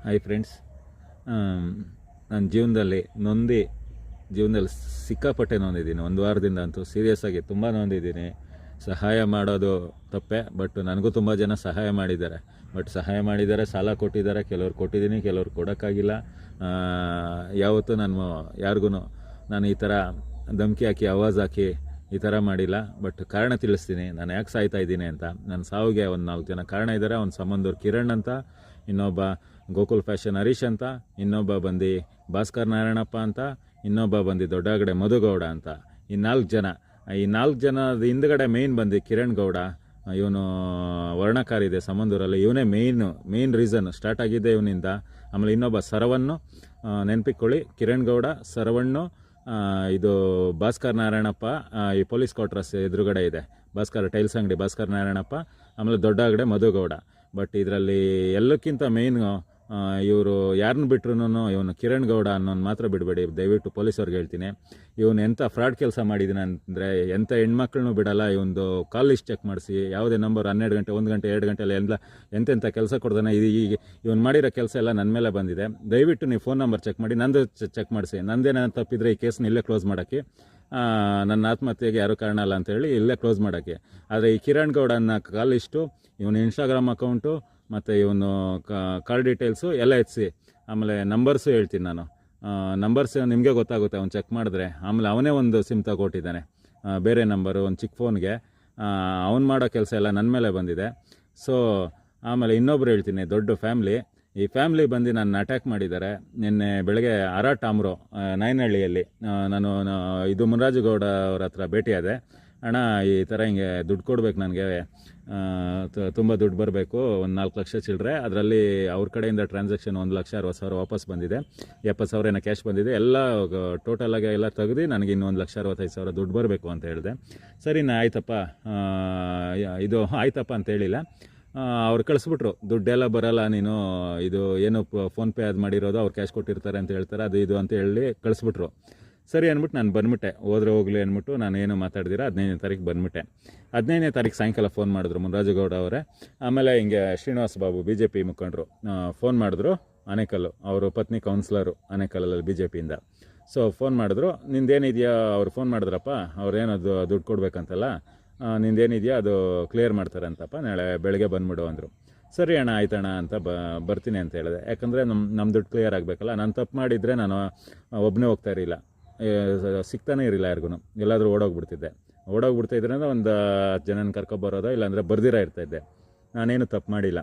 Hi friends, ನನ್ನ ಜೀವನದಲ್ಲಿ ಸಿಕ್ಕಾಪಟ್ಟೆ ನೊಂದಿದ್ದೀನಿ. ಒಂದು ವಾರದಿಂದ ಅಂತೂ ಸೀರಿಯಸ್ ಆಗಿ ತುಂಬ ನೊಂದಿದ್ದೀನಿ. ಸಹಾಯ ಮಾಡೋದು ತಪ್ಪೆ, ಬಟ್ ನನಗೂ ತುಂಬ ಜನ ಸಹಾಯ ಮಾಡಿದ್ದಾರೆ. ಸಾಲ ಕೊಟ್ಟಿದ್ದಾರೆ, ಕೆಲವ್ರು ಕೊಟ್ಟಿದ್ದೀನಿ, ಕೆಲವ್ರು ಕೊಡೋಕ್ಕಾಗಿಲ್ಲ. ಯಾವತ್ತೂ ನಾನು ಈ ಥರ ಧಮಕಿ ಹಾಕಿ ಆವಾಜ್ ಹಾಕಿ ಈ ಥರ ಮಾಡಿಲ್ಲ. ಬಟ್ ಕಾರಣ ತಿಳಿಸ್ತೀನಿ, ನಾನು ಯಾಕೆ ಸಾಯ್ತಾ ಇದ್ದೀನಿ ಅಂತ. ನನ್ನ ಸಾವಿಗೆ ಒಂದು 4 ಜನ ಕಾರಣ ಇದ್ದಾರೆ. ಒಂದು ಸಂಬಂಧೂರು ಕಿರಣ್ ಅಂತ, ಇನ್ನೊಬ್ಬ ಗೋಕುಲ್ ಫ್ಯಾಷನ್ ಹರೀಶ್ ಅಂತ, ಇನ್ನೊಬ್ಬ ಬಂದು ಭಾಸ್ಕರ್ ನಾರಾಯಣಪ್ಪ ಅಂತ, ಇನ್ನೊಬ್ಬ ಬಂದು ದೊಡ್ಡಗಡೆ ಮಧುಗೌಡ ಅಂತ. ಈ 4 ಜನದ ಹಿಂದ್ಗಡೆ ಮೇಯ್ನ್ ಬಂದು ಕಿರಣ್ ಗೌಡ. ಇವನು ವರ್ಣಕಾರ ಇದೆ ಸಂಬಂಧೂರಲ್ಲಿ, ಇವನೇ ಮೇಯ್ನ್ ರೀಸನ್. ಸ್ಟಾರ್ಟ್ ಆಗಿದ್ದೆ ಇವನಿಂದ. ಆಮೇಲೆ ಇನ್ನೊಬ್ಬ ಸರವನ್ನು ನೆನಪಿಕೊಳ್ಳಿ, ಕಿರಣ್ ಗೌಡ, ಸರವಣ್ಣು, ಇದು ಭಾಸ್ಕರ್ ನಾರಾಯಣಪ್ಪ. ಈ ಪೊಲೀಸ್ ಕ್ವಾರ್ಟರ್ಸ್ ಎದುರುಗಡೆ ಇದೆ ಭಾಸ್ಕರ್ ಟೈಲ್ಸ್ ಅಂಗಡಿ, ಭಾಸ್ಕರ್ ನಾರಾಯಣಪ್ಪ. ಆಮೇಲೆ ದೊಡ್ಡಗಡೆ ಮಧುಗೌಡ. ಬಟ್ ಇದರಲ್ಲಿ ಎಲ್ಲಕ್ಕಿಂತ ಮೇಯ್ನು ಇವರು ಯಾರನ್ನ ಬಿಟ್ರು ಇವನು ಕಿರಣ್ ಗೌಡ ಅನ್ನೋನು ಮಾತ್ರ ಬಿಡಬೇಡಿ, ದಯವಿಟ್ಟು ಪೊಲೀಸವ್ರಿಗೆ ಹೇಳ್ತೀನಿ. ಇವನು ಎಂಥ ಫ್ರಾಡ್ ಕೆಲಸ ಮಾಡಿದ್ದೀನಿ ಅಂದರೆ, ಎಂಥ ಹೆಣ್ಮಕ್ಳನ್ನೂ ಬಿಡಲ್ಲ. ಇವೊಂದು ಕಾಲ್ ಲಿಸ್ಟ್ ಚೆಕ್ ಮಾಡಿಸಿ, ಯಾವುದೇ ನಂಬರ್ 12 ಗಂಟೆ 1 ಗಂಟೆ 2 ಗಂಟೆಲ್ಲ ಎಂತೆಂಥ ಕೆಲಸ ಕೊಡ್ತಾನೆ. ಈಗ ಇವನು ಮಾಡಿರೋ ಕೆಲಸ ಎಲ್ಲ ನನ್ನ ಮೇಲೆ ಬಂದಿದೆ. ದಯವಿಟ್ಟು ನೀವು ಫೋನ್ ನಂಬರ್ ಚೆಕ್ ಮಾಡಿ, ನಂದು ಚೆಕ್ ಮಾಡಿಸಿ. ನಂದೇನಾದ್ರು ತಪ್ಪಿದ್ರೆ ಈ ಕೇಸ್ನ ಇಲ್ಲೇ ಕ್ಲೋಸ್ ಮಾಡೋಕ್ಕೆ, ನನ್ನ ಆತ್ಮಹತ್ಯೆಗೆ ಯಾರೂ ಕಾರಣ ಅಲ್ಲ ಅಂತೇಳಿ ಇಲ್ಲೇ ಕ್ಲೋಸ್ ಮಾಡೋಕ್ಕೆ. ಆದರೆ ಈ ಕಿರಣ್ ಗೌಡನ ಕಾಲ್ ಲಿಸ್ಟು, ಇವನು ಇನ್ಸ್ಟಾಗ್ರಾಮ್ ಅಕೌಂಟು, ಮತ್ತು ಇವನು ಕಾಲ್ ಡೀಟೇಲ್ಸು ಎಲ್ಲ ಎತ್ಸಿ, ಆಮೇಲೆ ನಂಬರ್ಸು ಹೇಳ್ತೀನಿ ನಾನು. ನಂಬರ್ಸ್ ನಿಮಗೆ ಗೊತ್ತಾಗುತ್ತೆ ಅವ್ನು ಚೆಕ್ ಮಾಡಿದ್ರೆ. ಆಮೇಲೆ ಅವನೇ ಒಂದು ಸಿಮ್ ತಗೊಟ್ಟಿದ್ದಾನೆ, ಬೇರೆ ನಂಬರು, ಒಂದು ಚಿಕ್ಕ ಫೋನ್ಗೆ. ಅವ್ನು ಮಾಡೋ ಕೆಲಸ ಎಲ್ಲ ನನ್ನ ಮೇಲೆ ಬಂದಿದೆ. ಸೊ ಆಮೇಲೆ ಇನ್ನೊಬ್ರು ಹೇಳ್ತೀನಿ, ದೊಡ್ಡ ಫ್ಯಾಮ್ಲಿ. ಈ ಫ್ಯಾಮ್ಲಿ ಬಂದು ನನ್ನ ಅಟ್ಯಾಕ್ ಮಾಡಿದ್ದಾರೆ. ನಿನ್ನೆ ಬೆಳಗ್ಗೆ ಆರಾಟಾಮ್ರೋ ನಾಯನಹಳ್ಳಿಯಲ್ಲಿ ನಾನು ಇದು ಮುನ್ರಾಜುಗೌಡ ಅವ್ರ ಹತ್ರ ಭೇಟಿಯಾದೆ. ಅಣ್ಣ, ಈ ಥರ ಹಿಂಗೆ ದುಡ್ಡು ಕೊಡ್ಬೇಕು, ನನಗೆ ತುಂಬ ದುಡ್ಡು ಬರಬೇಕು, ಒಂದು 4 ಲಕ್ಷ ಚಿಲ್ಲರೆ. ಅದರಲ್ಲಿ ಅವ್ರ ಕಡೆಯಿಂದ ಟ್ರಾನ್ಸಾಕ್ಷನ್ 1,60,000 ವಾಪಸ್ ಬಂದಿದೆ, 70,000 ಏನೋ ಕ್ಯಾಶ್ ಬಂದಿದೆ. ಎಲ್ಲ ಟೋಟಲಾಗಿ ಎಲ್ಲ ತೆಗೆದು ನನಗೆ ಇನ್ನೂ 1,65,000 ದುಡ್ಡು ಬರಬೇಕು ಅಂತ ಹೇಳಿದೆ. ಸರಿನಾ, ಆಯ್ತಪ್ಪ, ಇದು ಆಯ್ತಪ್ಪ ಅಂತ ಹೇಳಿಲ್ಲ. ಅವ್ರು ಕಳಿಸ್ಬಿಟ್ರು, ದುಡ್ಡೆಲ್ಲ ಬರಲ್ಲ, ನೀನು ಇದು ಏನು ಫೋನ್ಪೇ ಅದು ಮಾಡಿರೋದು, ಅವ್ರು ಕ್ಯಾಶ್ ಕೊಟ್ಟಿರ್ತಾರೆ ಅಂತ ಹೇಳ್ತಾರೆ, ಅದು ಇದು ಅಂತ ಹೇಳಿ ಕಳಿಸ್ಬಿಟ್ರು. ಸರಿ ಅಂದ್ಬಿಟ್ಟು ನಾನು ಬಂದುಬಿಟ್ಟೆ. ಹೋದ್ರೆ ಹೋಗಲಿ ಅಂದ್ಬಿಟ್ಟು ನಾನು ಏನು ಮಾತಾಡ್ದಿರ 15ನೇ ತಾರೀಕು ಬಂದುಬಿಟ್ಟೆ. 15ನೇ ತಾರೀಕು ಸಾಯಂಕಾಲ ಫೋನ್ ಮಾಡಿದ್ರು ಮುನ್ರಾಜುಗೌಡ ಅವರೇ. ಆಮೇಲೆ ಹಿಂಗೆ ಶ್ರೀನಿವಾಸ್ ಬಾಬು BJP ಮುಖಂಡರು ಫೋನ್ ಮಾಡಿದ್ರು. ಆನೇಕಲ್ಲು ಅವರು ಪತ್ನಿ ಕೌನ್ಸಿಲರು ಆನೇಕಲ್ಲಲ್ಲಿ BJPಯಿಂದ. ಸೊ ಫೋನ್ ಮಾಡಿದ್ರು, ನಿಂದೇನಿದೆಯಾ, ಅವ್ರು ಫೋನ್ ಮಾಡಿದ್ರಪ್ಪ, ಅವ್ರೇನದು ದುಡ್ಡು ಕೊಡಬೇಕಂತಲ್ಲ, ನಿಂದೇನಿದೆಯಾ ಅದು ಕ್ಲಿಯರ್ ಮಾಡ್ತಾರೆ ಅಂತಪ್ಪ, ನಾಳೆ ಬೆಳಗ್ಗೆ ಬಂದುಬಿಡು ಅಂದರು. ಸರಿ ಅಣ್ಣ, ಆಯ್ತಣ್ಣ ಅಂತ ಬರ್ತೀನಿ ಅಂತ ಹೇಳಿದೆ. ಯಾಕಂದರೆ ನಮ್ಮ ದುಡ್ಡು ಕ್ಲಿಯರ್ ಆಗಬೇಕಲ್ಲ. ನಾನು ತಪ್ಪು ಮಾಡಿದರೆ ನಾನು ಒಬ್ಬನೇ ಹೋಗ್ತಾ ಇರಲಿಲ್ಲ, ಸಿಗ್ತಾನೆ ಇರಲಿಲ್ಲ ಯಾರಿಗೂ, ಎಲ್ಲಾದರೂ ಓಡೋಗ್ಬಿಡ್ತಿದ್ರೆ ಒಂದು 10 ಜನನ ಕರ್ಕೊಬರೋದೋ, ಇಲ್ಲಾಂದರೆ ಬರ್ದಿರ ಇರ್ತಾಯಿದ್ದೆ. ನಾನೇನು ತಪ್ಪು ಮಾಡಿಲ್ಲ.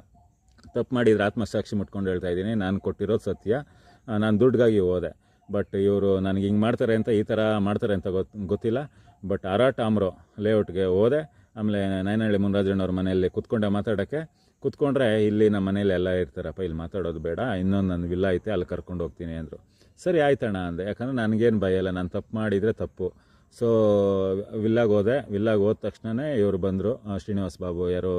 ತಪ್ಪು ಮಾಡಿದರೆ ಆತ್ಮಸಾಕ್ಷಿ ಮುಟ್ಕೊಂಡು ಹೇಳ್ತಾ ಇದ್ದೀನಿ, ನಾನು ಕೊಟ್ಟಿರೋದು ಸತ್ಯ. ನಾನು ದುಡ್ಡಿಗಾಗಿ ಹೋದೆ. ಬಟ್ ಇವರು ನನಗೆ ಹಿಂಗೆ ಮಾಡ್ತಾರೆ ಅಂತ, ಈ ಥರ ಮಾಡ್ತಾರೆ ಅಂತ ಗೊತ್ತಿಲ್ಲ. ಬಟ್ ಆರಾಟಾಮ್ರೋ ಲೇಔಟ್ಗೆ ಹೋದೆ. ಆಮೇಲೆ ನಾಯನಹಳ್ಳಿ ಮುನ್ರಾಜಣ್ಣವ್ರ ಮನೆಯಲ್ಲಿ ಕೂತ್ಕೊಂಡ್ರೆ, ಇಲ್ಲಿ ನಮ್ಮ ಮನೇಲಿ ಎಲ್ಲ ಇರ್ತಾರಪ್ಪ, ಇಲ್ಲಿ ಮಾತಾಡೋದು ಬೇಡ, ಇನ್ನೊಂದು ನನ್ನ ವಿಲ್ಲ ಐತೆ, ಅಲ್ಲಿ ಕರ್ಕೊಂಡು ಹೋಗ್ತೀನಿ ಅಂದರು. ಸರಿ ಆಯ್ತಣ್ಣ ಅಂದೆ, ಯಾಕಂದರೆ ನನಗೇನು ಭಯ ಇಲ್ಲ, ನಾನು ತಪ್ಪು ಮಾಡಿದರೆ ತಪ್ಪು. ಸೊ ವಿಲ್ಲಾಗೆ ಹೋದ ತಕ್ಷಣವೇ ಇವರು ಬಂದರು, ಶ್ರೀನಿವಾಸ್ ಬಾಬು, ಯಾರೋ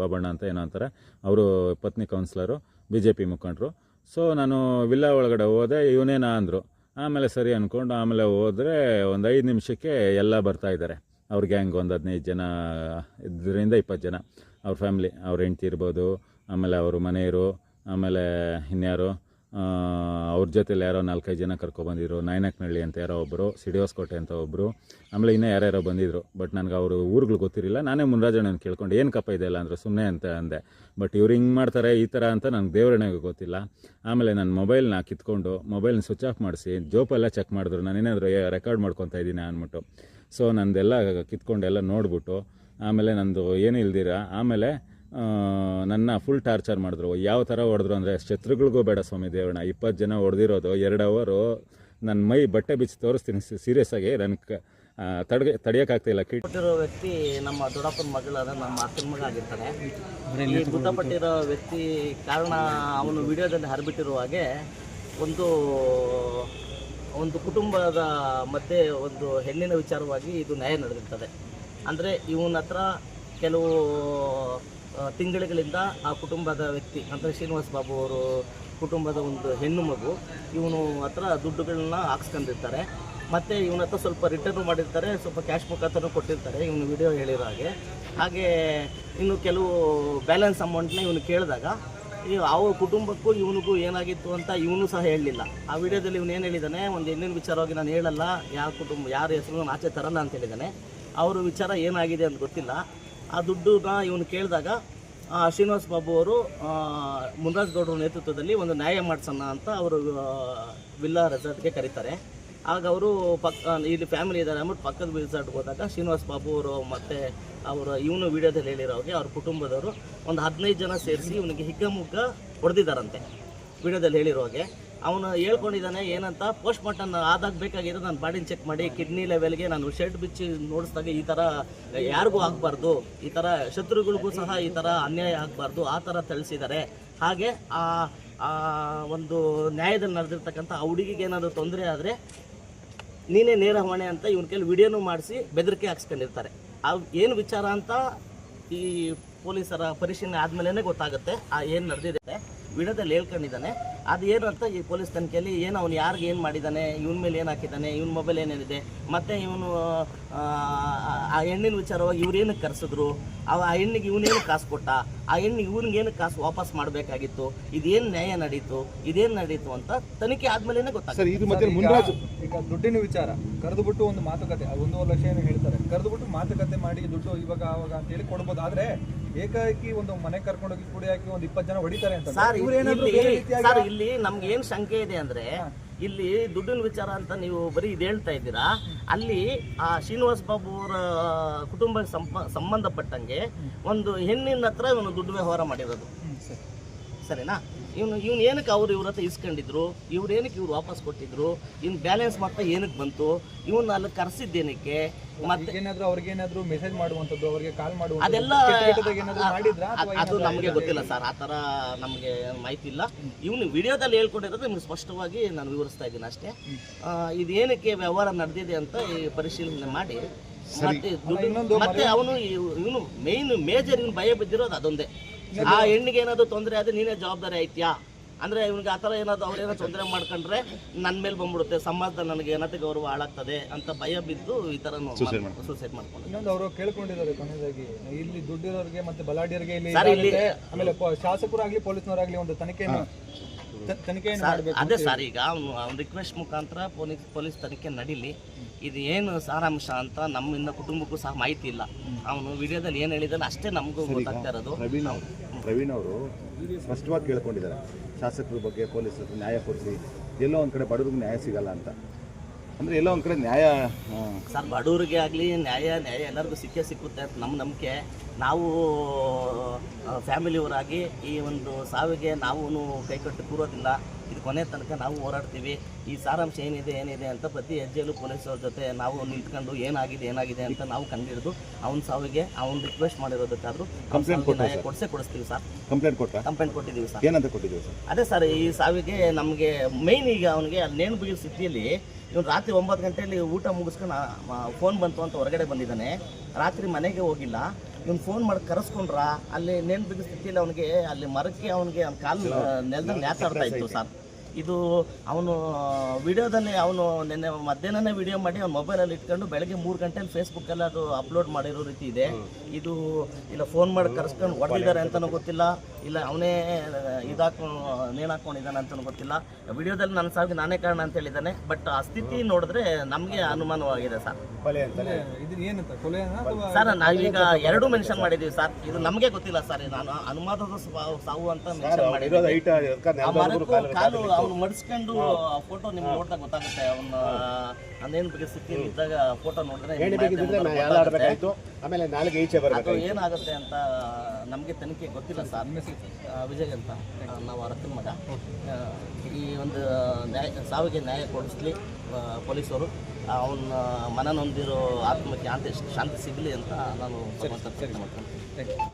ಬಾಬಣ್ಣ ಅಂತ ಏನೋ ಅಂತಾರೆ, ಅವರು ಪತ್ನಿ ಕೌನ್ಸಿಲರು, BJP ಮುಖಂಡರು. ಸೊ ನಾನು ವಿಲ್ಲಾ ಒಳಗಡೆ ಹೋದೆ, ಇವನೇನಾ ಅಂದರು. ಆಮೇಲೆ ಸರಿ ಅಂದ್ಕೊಂಡು ಆಮೇಲೆ ಹೋದರೆ ಒಂದು 5 ನಿಮಿಷಕ್ಕೆ ಎಲ್ಲ ಬರ್ತಾಯಿದ್ದಾರೆ. ಅವ್ರ ಗ್ಯಾಂಗ್ ಒಂದು 15 ಜನ, 20 ಜನ, ಅವ್ರ ಫ್ಯಾಮ್ಲಿ, ಅವ್ರ ಹೆಂಡ್ತಿ ಇರ್ಬೋದು, ಆಮೇಲೆ ಅವ್ರ ಮನೆಯವರು, ಆಮೇಲೆ ಇನ್ಯಾರು ಅವ್ರ ಜೊತೆಲಿ ಯಾರೋ 4-5 ಜನ ಕರ್ಕೊಬಂದಿದ್ರು. ನಾಯನಕನಹಳ್ಳಿ ಅಂತ ಯಾರೋ ಒಬ್ಬರು, ಸಿಡಿಯೋಸ್ಕೋಟೆ ಅಂತ ಒಬ್ಬರು, ಆಮೇಲೆ ಇನ್ನೂ ಯಾರ್ಯಾರೋ ಬಂದಿದ್ದರು. ಬಟ್ ನನಗೆ ಅವರು ಊರುಗಳು ಗೊತ್ತಿರಲಿಲ್ಲ. ನಾನೇ ಮುನ್ರಾಜಣ್ಣನ ಕೇಳ್ಕೊಂಡು, ಏನು ಕಪ್ಪ ಇದೆಯಲ್ಲ ಅಂದ್ರೆ ಸುಮ್ಮನೆ ಅಂತ ಅಂದೆ. ಬಟ್ ಇವ್ರು ಹಿಂಗೆ ಮಾಡ್ತಾರೆ ಈ ಥರ ಅಂತ ನನಗೆ ದೇವರಣೆಗೆ ಗೊತ್ತಿಲ್ಲ. ಆಮೇಲೆ ನನ್ನ ಮೊಬೈಲ್ನ ಕಿತ್ಕೊಂಡು ಮೊಬೈಲ್ನ ಸ್ವಿಚ್ ಆಫ್ ಮಾಡಿಸಿ ಜೋಪೆಲ್ಲ ಚೆಕ್ ಮಾಡಿದ್ರು, ನಾನೇನಾದರೂ ರೆಕಾರ್ಡ್ ಮಾಡ್ಕೊತಾ ಇದ್ದೀನಿ ಅಂದ್ಬಿಟ್ಟು. ಸೊ ನಂದೆಲ್ಲ ಕಿತ್ಕೊಂಡು ಎಲ್ಲ ನೋಡ್ಬಿಟ್ಟು, ಆಮೇಲೆ ನಂದು ಏನು ಇಲ್ದಿರ ಆಮೇಲೆ ನನ್ನ ಫುಲ್ ಟಾರ್ಚರ್ ಮಾಡಿದ್ರು. ಯಾವ ಥರ ಹೊಡೆದ್ರು ಅಂದರೆ, ಶತ್ರುಗಳಿಗೂ ಬೇಡ ಸ್ವಾಮಿ ದೇವಣ್ಣ, 20 ಜನ ಹೊಡೆದಿರೋದು 2 ಅವರು. ನನ್ನ ಮೈ ಬಟ್ಟೆ ಬಿಚ್ಚಿ ತೋರಿಸ್ತೀನಿ, ಸೀರಿಯಸ್ ಆಗಿ ನನಗೆ ತಡೆಯೋಕ್ಕಾಗ್ತಾಯಿಲ್ಲ. ಕೊಟ್ಟಿರೋ ವ್ಯಕ್ತಿ ನಮ್ಮ ದೊಡ್ಡಪ್ಪನ ಮಗಳಾದ ನಮ್ಮ ಅಕ್ಕನ ಮಗ ಆಗಿರ್ತಾನೆ. ಈ ಮೃತಪಟ್ಟಿರೋ ವ್ಯಕ್ತಿ ಕಾರಣ ಅವನು ವಿಡಿಯೋದಲ್ಲಿ ಹರಿಬಿಟ್ಟಿರುವ ಹಾಗೆ ಒಂದು ಕುಟುಂಬದ ಮಧ್ಯೆ ಒಂದು ಹೆಣ್ಣಿನ ವಿಚಾರವಾಗಿ ಇದು ನ್ಯಾಯ ನಡೆದಿರ್ತದೆ. ಅಂದರೆ ಇವನ ಹತ್ರ ಕೆಲವು ತಿಂಗಳುಗಳಿಂದ ಆ ಕುಟುಂಬದ ವ್ಯಕ್ತಿ ಅಂದರೆ ಶ್ರೀನಿವಾಸ್ ಬಾಬು ಅವರು ಕುಟುಂಬದ ಒಂದು ಹೆಣ್ಣು ಮಗು ಇವನು ಹತ್ರ ದುಡ್ಡುಗಳನ್ನ ಹಾಕ್ಸ್ಕೊಂಡಿರ್ತಾರೆ. ಮತ್ತು ಇವನ ಹತ್ರ ಸ್ವಲ್ಪ ರಿಟರ್ನ್ ಮಾಡಿರ್ತಾರೆ, ಸ್ವಲ್ಪ ಕ್ಯಾಶ್ ಮುಖಾಂತರ ಕೊಟ್ಟಿರ್ತಾರೆ ಇವನು ವಿಡಿಯೋ ಹೇಳಿರೋ ಹಾಗೆ. ಇನ್ನು ಕೆಲವು ಬ್ಯಾಲೆನ್ಸ್ ಅಮೌಂಟ್ನ ಇವನು ಕೇಳಿದಾಗ ಈ ಅವ್ರ ಕುಟುಂಬಕ್ಕೂ ಇವನಿಗೂ ಏನಾಗಿತ್ತು ಅಂತ ಇವನು ಸಹ ಹೇಳಲಿಲ್ಲ. ಆ ವಿಡಿಯೋದಲ್ಲಿ ಇವನು ಏನು ಹೇಳಿದ್ದಾನೆ, ಒಂದು ಹೆಣ್ಣಿನ ವಿಚಾರವಾಗಿ ನಾನು ಹೇಳಲ್ಲ, ಯಾವ ಕುಟುಂಬ ಯಾರ ಹೆಸರು ನಾನು ಆಚೆ ತರಲ್ಲ ಅಂತ ಹೇಳಿದ್ದಾನೆ. ಅವ್ರ ವಿಚಾರ ಏನಾಗಿದೆ ಅಂತ ಗೊತ್ತಿಲ್ಲ. ಆ ದುಡ್ಡನ್ನ ಇವನು ಕೇಳಿದಾಗ ಶ್ರೀನಿವಾಸ್ ಬಾಬು ಅವರು ಮುನ್ರಾಜ್ ಗೌಡ್ರ ನೇತೃತ್ವದಲ್ಲಿ ಒಂದು ನ್ಯಾಯ ಮಾಡಿಸೋಣ ಅಂತ ಅವರು ವಿಲ್ಲಾ ರೆಸಾರ್ಟ್ಗೆ ಕರೀತಾರೆ. ಆಗ ಅವರು ಇಲ್ಲಿ ಫ್ಯಾಮಿಲಿ ಇದ್ದಾರೆ ಅಂದ್ಬಿಟ್ಟು ಪಕ್ಕದ ರೆಸಾರ್ಟ್ಗೆ ಹೋದಾಗ ಶ್ರೀನಿವಾಸ್ ಬಾಬು ಅವರು ಮತ್ತು ಇವನು ವಿಡಿಯೋದಲ್ಲಿ ಹೇಳಿರೋಗೆ ಅವ್ರ ಕುಟುಂಬದವರು ಒಂದು 15 ಜನ ಸೇರಿಸಿ ಇವನಿಗೆ ಹಿಗ್ಗಮುಗ್ಗ ಹೊಡೆದಿದ್ದಾರಂತೆ. ವಿಡಿಯೋದಲ್ಲಿ ಹೇಳಿರೋಗೆ ಅವನು ಹೇಳ್ಕೊಂಡಿದ್ದಾನೆ ಏನಂತ, ಪೋಸ್ಟ್ ಮಾರ್ಟಮ್ ಆದಾಗ ಬೇಕಾಗಿರೋ ನಾನು ಬಾಡಿನ ಚೆಕ್ ಮಾಡಿ ಕಿಡ್ನಿ ಲೆವೆಲ್ಗೆ ನಾನು ಶೆಡ್ ಬಿಚ್ಚಿ ನೋಡಿಸಿದಾಗ ಈ ಥರ ಯಾರಿಗೂ ಆಗಬಾರ್ದು, ಈ ಥರ ಶತ್ರುಗಳಿಗೂ ಸಹ ಈ ಥರ ಅನ್ಯಾಯ ಆಗಬಾರ್ದು, ಆ ಥರ ತಿಳಿಸಿದ್ದಾರೆ. ಹಾಗೆ ಆ ಒಂದು ನ್ಯಾಯದಲ್ಲಿ ನಡೆದಿರ್ತಕ್ಕಂಥ ಆ ಹುಡುಗಿಗೆ ಏನಾದರೂ ತೊಂದರೆ ಆದರೆ ನೀನೇ ನೇರ ಹೊಣೆ ಅಂತ ಇವನ ಕೈಲಿ ವಿಡಿಯೋನು ಮಾಡಿಸಿ ಬೆದರಿಕೆ ಹಾಕ್ಸ್ಕೊಂಡಿರ್ತಾರೆ. ಏನು ವಿಚಾರ ಅಂತ ಈ ಪೊಲೀಸರ ಪರಿಶೀಲನೆ ಆದಮೇಲೆ ಗೊತ್ತಾಗುತ್ತೆ ಏನು ನಡೆದಿದೆ. ವಿಡಿಯೋದಲ್ಲಿ ಹೇಳ್ಕೊಂಡಿದ್ದಾನೆ ಅದು ಏನು ಅಂತ ಈ ಪೊಲೀಸ್ ತನಿಖೆಯಲ್ಲಿ ಏನು ಅವ್ನು ಯಾರಿಗೆ ಏನು ಮಾಡಿದ್ದಾನೆ, ಇವನ ಮೇಲೆ ಏನು ಹಾಕಿದ್ದಾನೆ, ಇವನ ಮೊಬೈಲ್ ಏನೇನಿದೆ, ಮತ್ತು ಇವನು ಆ ಹೆಣ್ಣಿನ ವಿಚಾರವಾಗಿ ಇವ್ರೇನಕ್ಕೆ ಕರೆಸಿದ್ರು, ಆ ಹೆಣ್ಣಿಗೆ ಇವನೇನು ಕಾಸು ಕೊಟ್ಟ, ಆ ಹೆಣ್ಣಿಗೆ ಇವನಿಗೇನು ಕಾಸು ವಾಪಸ್ ಮಾಡಬೇಕಾಗಿತ್ತು, ಇದೇನು ನ್ಯಾಯ ನಡೀತು, ಇದೇನು ನಡೀತು ಅಂತ ತನಿಖೆ ಆದಮೇಲೆ ಗೊತ್ತಾಗುತ್ತೆ. ಈಗ ದುಡ್ಡಿನ ವಿಚಾರ ಕರೆದುಬಿಟ್ಟು ಒಂದು ಮಾತುಕತೆ 1.5 ಲಕ್ಷ ಏನು ಹೇಳ್ತಾರೆ, ಕರೆದುಬಿಟ್ಟು ಮಾತುಕತೆ ಮಾಡಿ ದುಡ್ಡು ಇವಾಗ ಆವಾಗ ಅಂತ ಹೇಳಿ ಕೊಡ್ಬೋದು. ಆದ್ರೆ ಏಕಾಏಕಿ ಒಂದು ಮನೆ ಕರ್ಕೊಂಡೋಗಿ ಕುಡಿ ಹಾಕಿ ಒಂದು 20 ಜನ ಹೊಡಿತಾರೆ ಅಂತ ಸರ್, ಇಲ್ಲಿ ನಮ್ಗೆ ಏನ್ ಶಂಕೆ ಇದೆ ಅಂದ್ರೆ, ಇಲ್ಲಿ ದುಡ್ಡಿನ ವಿಚಾರ ಅಂತ ನೀವು ಬರೀ ಇದು ಹೇಳ್ತಾ ಇದ್ದೀರಾ. ಅಲ್ಲಿ ಆ ಶ್ರೀನಿವಾಸ್ ಬಾಬು ಅವರ ಕುಟುಂಬಕ್ಕೆ ಸಂಬಂಧಪಟ್ಟಂಗೆ ಒಂದು ಹೆಣ್ಣಿನ ಹತ್ರ ಇವನು ದುಡ್ಡು ವ್ಯವಹಾರ ಮಾಡಿರೋದು, ಸರಿನಾ? ಇವನು ಏನಕ್ಕೆ ಇವ್ರ ಹತ್ರ ಇಸ್ಕೊಂಡಿದ್ರು, ಏನಕ್ಕೆ ಇವ್ರು ವಾಪಸ್ ಕೊಟ್ಟಿದ್ರು, ಇವ್ನು ಬ್ಯಾಲೆನ್ಸ್ ಮಾಡ್ತಾ ಏನಕ್ಕೆ ಬಂತು, ಇವನ್ನ ಅಲ್ಲಿ ಕರೆಸಿದ್ದೇನಕ್ಕೆ, ಮತ್ತೆ ಏನಾದ್ರು ಅವ್ರಿಗೇನಾದ್ರು ಮೆಸೇಜ್ ಮಾಡುವಂಥದ್ದು, ಅವ್ರಿಗೆ ಕಾಲ್ ಮಾಡುವಂಥದ್ದು ಅದೆಲ್ಲ ಮಾಡಿದ್ರಾ? ಅದು ನಮಗೆ ಗೊತ್ತಿಲ್ಲ ಸರ್, ಆ ಥರ ನಮಗೆ ಮಾಹಿತಿ ಇಲ್ಲ. ಇವನು ವಿಡಿಯೋದಲ್ಲಿ ಹೇಳ್ಕೊಂಡಿರೋದು ನಿಮ್ಗೆ ಸ್ಪಷ್ಟವಾಗಿ ನಾನು ವಿವರಿಸ್ತಾ ಇದ್ದೀನಿ ಅಷ್ಟೇ. ಇದೇನಕ್ಕೆ ವ್ಯವಹಾರ ನಡೆದಿದೆ ಅಂತ ಈ ಪರಿಶೀಲನೆ ಮಾಡಿ ಮತ್ತೆ ದುಡ್ಡು ಮತ್ತೆ ಇವನು ಮೇಜರ್ ಇವನು ಭಯ ಬಿದ್ದಿರೋದು ಅದೊಂದೇ. ಆ ಹೆಣ್ಣಿಗೆ ಏನಾದ್ರು ತೊಂದರೆ ಆದ್ರೆ ನೀನೇ ಜವಾಬ್ದಾರಿ ಐತ್ಯಾ ಅಂದ್ರೆ ಇವನಿಗೆ ಆ ಥರ ಏನಾದ್ರು ಅವ್ರೇನೋ ತೊಂದರೆ ಮಾಡ್ಕೊಂಡ್ರೆ ನನ್ನ ಮೇಲೆ ಬಂದ್ಬಿಡುತ್ತೆ, ಸಮಾಜದಲ್ಲಿ ನನಗೆ ಏನತೆ ಗೌರವ ಹಾಳಾಗ್ತದೆ ಅಂತ ಭಯ ಬಿದ್ದು ಈ ಥರ ಸೂಸೈಡ್ ಮಾಡ್ಕೊಂಡು. ಇನ್ನೊಂದು ಅವರು ಕೇಳ್ಕೊಂಡಿದ್ದಾರೆ ಕೊನೆಯದಾಗಿ, ಇಲ್ಲಿ ದುಡ್ಡಿರೋರಿಗೆ ಮತ್ತೆ ಬಲಾಢ್ಯರಿಗೆ ಇಲ್ಲಿ ಆಮೇಲೆ ಶಾಸಕರಾಗ್ಲಿ ಪೊಲೀಸ್ನವರಾಗ್ಲಿ ಒಂದು ತನಿಖೆಯನ್ನು ಅದೇ ಸರ್, ಈಗ ಅವ್ನು ರಿಕ್ವೆಸ್ಟ್ ಮುಖಾಂತರ ಪೊಲೀಸ್ ತನಿಖೆ ನಡೀಲಿ. ಇದು ಏನು ಸಾರಾಂಶ ಅಂತ ನಮ್ಮಿಂದ ಕುಟುಂಬಕ್ಕೂ ಸಹ ಮಾಹಿತಿ ಇಲ್ಲ. ಅವನು ವಿಡಿಯೋದಲ್ಲಿ ಏನು ಹೇಳಿದಾನೆ ಅಷ್ಟೇ ನಮಗೂ ಗೊತ್ತಾಗ್ತಾ ಇರೋದು. ಪ್ರವೀಣ್ ಅವರು ಸ್ಪಷ್ಟವಾಗಿ ಕೇಳ್ಕೊಂಡಿದ್ದಾರೆ, ಶಾಸಕರ ಬಗ್ಗೆ ಪೊಲೀಸರು ನ್ಯಾಯ ಕೊಡಿಸಿ, ಎಲ್ಲೋ ಒಂದು ಕಡೆ ಬಡವ್ರಿಗೆ ನ್ಯಾಯ ಸಿಗಲ್ಲ ಅಂತ. ಅಂದರೆ ಎಲ್ಲೋ ಒಂದು ಕಡೆ ನ್ಯಾಯ ಸರ್, ಬಡವರಿಗೆ ಆಗಲಿ ನ್ಯಾಯ ಎಲ್ಲರಿಗೂ ಸಿಕ್ಕುತ್ತೆ ಅಂತ ನಮ್ಮ ನಂಬಿಕೆ. ನಾವು ಫ್ಯಾಮಿಲಿಯವರಾಗಿ ಈ ಒಂದು ಸಾವಿಗೆ ನಾವು ಕೈಕಟ್ಟು ಕೂರೋದಿಲ್ಲ. ಇದು ಕೊನೆ ತನಕ ನಾವು ಹೋರಾಡ್ತೀವಿ. ಈ ಸಾರಾಂಶ ಏನಿದೆ ಅಂತ ಪ್ರತಿ ಹೆಜ್ಜೆಯಲ್ಲೂ ಪೊಲೀಸರ ಜೊತೆ ನಾವು ನಿಂತ್ಕೊಂಡು ಏನಾಗಿದೆ ಅಂತ ನಾವು ಕಂಡಿಡಿದು ಅವನ ಸಾವಿಗೆ ಅವನು ರಿಕ್ವೆಸ್ಟ್ ಮಾಡಿರೋದಕ್ಕಾದ್ರೂ ನ್ಯಾಯ ಕೊಡಿಸ್ತೀವಿ ಸರ್. ಕಂಪ್ಲೇಂಟ್ ಕೊಟ್ಟಿದ್ದೀವಿ ಸರ್. ಏನಂತ ಕೊಟ್ಟಿದ್ದೀವಿ ಸರ್? ಅದೇ ಸರ್, ಈ ಸಾವಿಗೆ ನಮಗೆ ಮೇಯ್ನ್ ಈಗ ಅವನಿಗೆ ಅಲ್ಲಿ ನೇಣು ಬಿಗಿಯೋ ಸ್ಥಿತಿಯಲ್ಲಿ ಇವನು ರಾತ್ರಿ 9 ಗಂಟೆಯಲ್ಲಿ ಊಟ ಮುಗಿಸ್ಕೊಂಡು ಫೋನ್ ಬಂತು ಅಂತ ಹೊರಗಡೆ ಬಂದಿದ್ದಾನೆ. ರಾತ್ರಿ ಮನೆಗೆ ಹೋಗಿಲ್ಲ. ಇವನು ಫೋನ್ ಮಾಡಿ ಕರೆಸ್ಕೊಂಡ್ರ ಅಲ್ಲಿ ನೇಣು ಬಿಗಿದ ಸ್ಥಿತಿಯಲ್ಲಿ ಅವನಿಗೆ ಅಲ್ಲಿ ಮರಕ್ಕೆ ಅವನಿಗೆ ಕಾಲು ನೆಲದಲ್ಲಿ ನ್ಯಾಸಾಡ್ತಾ ಇತ್ತು ಸರ್. ಇದು ಅವನು ವಿಡಿಯೋದಲ್ಲಿ ಅವನು ನಿನ್ನೆ ಮಧ್ಯಾಹ್ನನೇ ವಿಡಿಯೋ ಮಾಡಿ ಅವ್ನು ಮೊಬೈಲಲ್ಲಿ ಇಟ್ಕೊಂಡು ಬೆಳಗ್ಗೆ 3 ಗಂಟೆಯಲ್ಲಿ ಫೇಸ್ಬುಕ್ಕಲ್ಲಿ ಅದು ಅಪ್ಲೋಡ್ ಮಾಡಿರೋ ರೀತಿ ಇದೆ. ಇದು ಇಲ್ಲ ಫೋನ್ ಮಾಡಿ ಕರೆಸ್ಕೊಂಡು ಹೊಡೆದಿದ್ದಾರೆ ಅಂತಲೂ ಗೊತ್ತಿಲ್ಲ, ಇಲ್ಲ ಅವನೇ ನೇಣು ಹಾಕ್ಕೊಂಡಿದ್ದಾನೆ ಅಂತಲೂ ಗೊತ್ತಿಲ್ಲ. ವಿಡಿಯೋದಲ್ಲಿ ನನ್ನ ಸಾವಿಗೆ ನಾನೇ ಕಾರಣ ಅಂತ ಹೇಳಿದ್ದಾನೆ. ಬಟ್ ಆ ಸ್ಥಿತಿ ನೋಡಿದ್ರೆ ನಮಗೆ ಅನುಮಾನವಾಗಿದೆ ಸರ್. ಸರ್, ನಾವೀಗ 2 ಮೆನ್ಷನ್ ಮಾಡಿದ್ದೀವಿ ಸರ್. ಇದು ನಮಗೆ ಗೊತ್ತಿಲ್ಲ ಸರ್, ನಾನು ಅನುಮಾನದ ಸಾವು ಅಂತ ಮೆನ್ಷನ್ ಮಾಡಿದ್ದೀವಿ. ಕಾಲು ಅವ್ನು ಮಡಿಸ್ಕೊಂಡು ಫೋಟೋ ನಿಮ್ಗೆ ನೋಡಿದಾಗ ಗೊತ್ತಾಗುತ್ತೆ. ಅವನ ಅಂದೇನು ಬಗ್ಗೆ ಸ್ಥಿತಿಯಲ್ಲಿ ಇದ್ದಾಗ ಫೋಟೋ ನೋಡಿದ್ರೆ ಅದು ಏನಾಗುತ್ತೆ ಅಂತ ನಮಗೆ ತನಿಖೆ ಗೊತ್ತಿಲ್ಲ ಸರ್. ವಿಜಯ್ ಅಂತ ನಾವು ರತ್ನ ಮಗ. ಈ ಒಂದು ಸಾವಿಗೆ ನ್ಯಾಯ ಕೊಡಿಸ್ಲಿ ಪೊಲೀಸರು. ಅವನ ಮನ ನೊಂದಿರೋ ಆತ್ಮಕ್ಕೆ ಶಾಂತಿ ಸಿಗಲಿ ಅಂತ ನಾನು ಮಾಡ್ತೀನಿ.